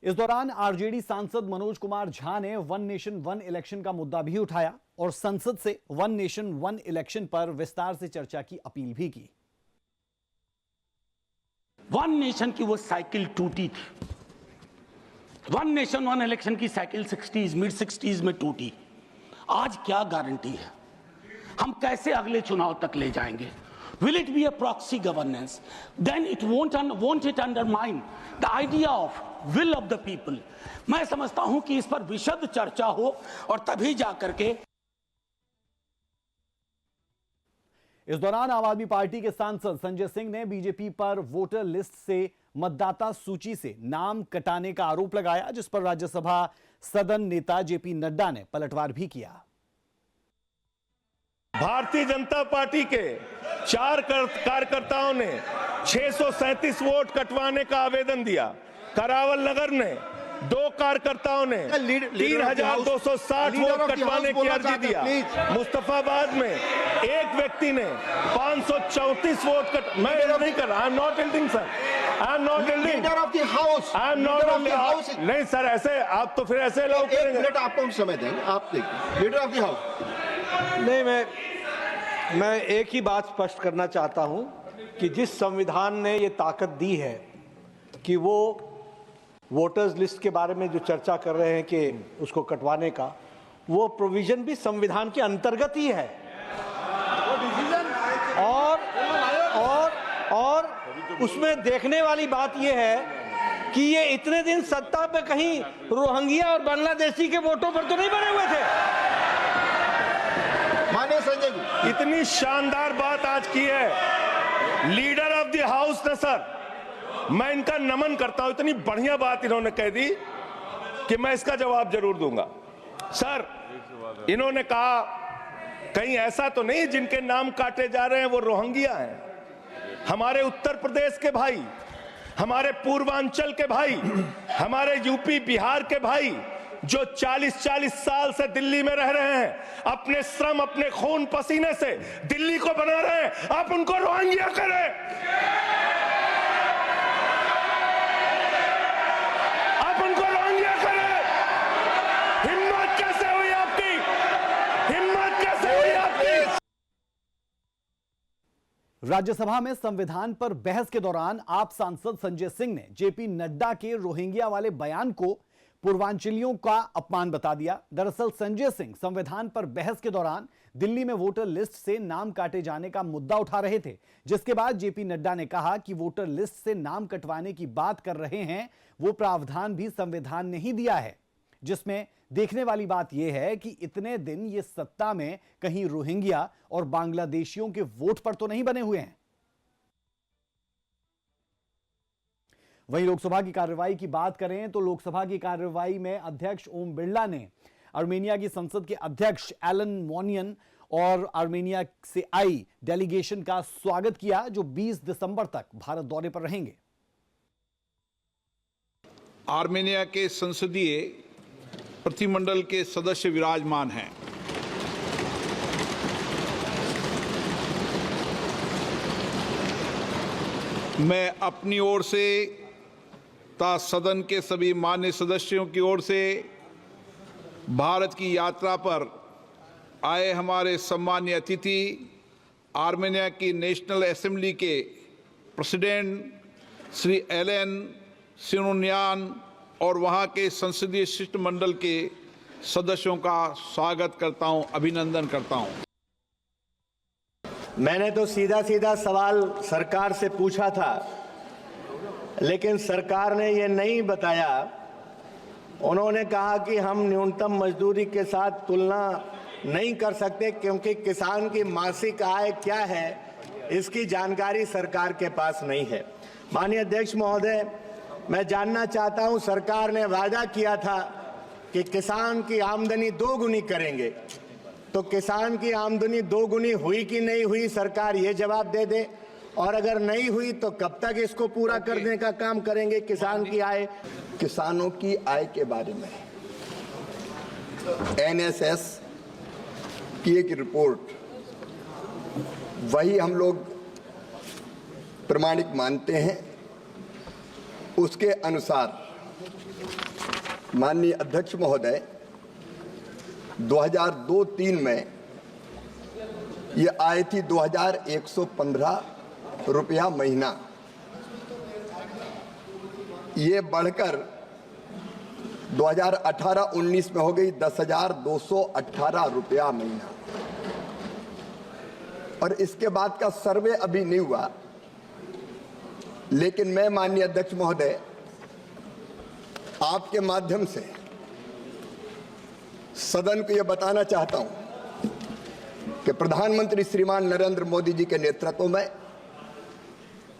इस दौरान आरजेडी सांसद मनोज कुमार झा ने वन नेशन वन इलेक्शन का मुद्दा भी उठाया और संसद से वन नेशन वन इलेक्शन पर विस्तार से चर्चा की अपील भी की। वन नेशन की वो साइकिल टूटी थी। वन नेशन वन इलेक्शन की साइकिल मिड 60s में टूटी। आज क्या गारंटी है हम कैसे अगले चुनाव तक ले जाएंगे? Will it be a proxy governance? Then it won't it undermine the idea of will of the people? मैं समझता हूं कि इस पर विशद चर्चा हो और तभी जाकर के। इस दौरान आम आदमी पार्टी के सांसद संजय सिंह ने बीजेपी पर वोटर लिस्ट से मतदाता सूची से नाम कटाने का आरोप लगाया, जिस पर राज्यसभा सदन नेता जेपी नड्डा ने पलटवार भी किया। भारतीय जनता पार्टी के 4 कार्यकर्ताओं ने 637 वोट कटवाने का आवेदन दिया। करावल नगर ने 2 कार्यकर्ताओं ने 3260 वोट कटवाने की अर्जी दिया। मुस्तफाबाद में एक व्यक्ति ने 534 वोट मैं नहीं कर रहा। I am not एल्डिंग sir, I am not एल्डिंग। Leader of the house, I am not. नहीं सर, ऐसे आप तो फिर ऐसे अलाउ करेंगे। आपको हम समय देंगे, आप देखिए। Leader of the house. नहीं, मैं एक ही बात स्पष्ट करना चाहता हूं कि जिस संविधान ने ये ताकत दी है कि वो वोटर्स लिस्ट के बारे में जो चर्चा कर रहे हैं कि उसको कटवाने का, वो प्रोविजन भी संविधान के अंतर्गत ही है। और उसमें देखने वाली बात ये है कि ये इतने दिन सत्ता पे कहीं रोहिंग्या और बांग्लादेशी के वोटों पर तो नहीं बने हुए थे। माने संजय जी, इतनी शानदार बात आज की है लीडर ऑफ द हाउस ने सर, मैं इनका नमन करता हूं। इतनी बढ़िया बात इन्होंने कह दी कि मैं इसका जवाब जरूर दूंगा। सर, इन्होंने कहा कहीं ऐसा तो नहीं जिनके नाम काटे जा रहे हैं वो रोहिंग्या हैं। हमारे उत्तर प्रदेश के भाई, हमारे पूर्वांचल के भाई, हमारे यूपी बिहार के भाई जो 40-40 साल से दिल्ली में रह रहे हैं, अपने श्रम अपने खून पसीने से दिल्ली को बना रहे हैं, आप उनको रोहिंग्या करें। आप उनको रोहिंग्या करें। हिम्मत कैसे हुई आपकी? हिम्मत कैसे हुई आपकी? राज्यसभा में संविधान पर बहस के दौरान आप सांसद संजय सिंह ने जेपी नड्डा के रोहिंग्या वाले बयान को पूर्वांचलियों का अपमान बता दिया। दरअसल संजय सिंह संविधान पर बहस के दौरान दिल्ली में वोटर लिस्ट से नाम काटे जाने का मुद्दा उठा रहे थे, जिसके बाद जेपी नड्डा ने कहा कि वोटर लिस्ट से नाम कटवाने की बात कर रहे हैं, वो प्रावधान भी संविधान ने ही दिया है। जिसमें देखने वाली बात यह है कि इतने दिन ये सत्ता में कहीं रोहिंग्या और बांग्लादेशियों के वोट पर तो नहीं बने हुए हैं। वहीं लोकसभा की कार्रवाई की बात करें तो लोकसभा की कार्रवाई में अध्यक्ष ओम बिरला ने आर्मेनिया की संसद के अध्यक्ष एलन मोनियन और आर्मेनिया से आई डेलीगेशन का स्वागत किया, जो 20 दिसंबर तक भारत दौरे पर रहेंगे। आर्मेनिया के संसदीय प्रतिमंडल के सदस्य विराजमान हैं। मैं अपनी ओर से सदन के सभी मान्य सदस्यों की ओर से भारत की यात्रा पर आए हमारे सम्मानीय अतिथि आर्मेनिया की नेशनल असेंबली के प्रेसिडेंट श्री एलेन सिनोनियान और वहां के संसदीय शिष्टमंडल के सदस्यों का स्वागत करता हूं, अभिनंदन करता हूं। मैंने तो सीधा सीधा सवाल सरकार से पूछा था, लेकिन सरकार ने ये नहीं बताया। उन्होंने कहा कि हम न्यूनतम मजदूरी के साथ तुलना नहीं कर सकते क्योंकि किसान की मासिक आय क्या है इसकी जानकारी सरकार के पास नहीं है। माननीय अध्यक्ष महोदय, मैं जानना चाहता हूं, सरकार ने वादा किया था कि किसान की आमदनी 2 गुनी करेंगे, तो किसान की आमदनी 2 गुनी हुई कि नहीं हुई, सरकार ये जवाब दे दे। और अगर नहीं हुई तो कब तक इसको पूरा करने का काम करेंगे? किसान की आय, किसानों की आय के बारे में एनएसएस की एक रिपोर्ट, वही हम लोग प्रमाणिक मानते हैं। उसके अनुसार माननीय अध्यक्ष महोदय, 2002-03 में ये आई थी 2115 रुपया महीना। ये बढ़कर 2018-19 में हो गई 10,218 रुपया महीना। और इसके बाद का सर्वे अभी नहीं हुआ, लेकिन मैं माननीय अध्यक्ष महोदय आपके माध्यम से सदन को यह बताना चाहता हूं कि प्रधानमंत्री श्रीमान नरेंद्र मोदी जी के नेतृत्व में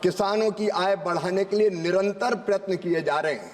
किसानों की आय बढ़ाने के लिए निरंतर प्रयत्न किए जा रहे हैं।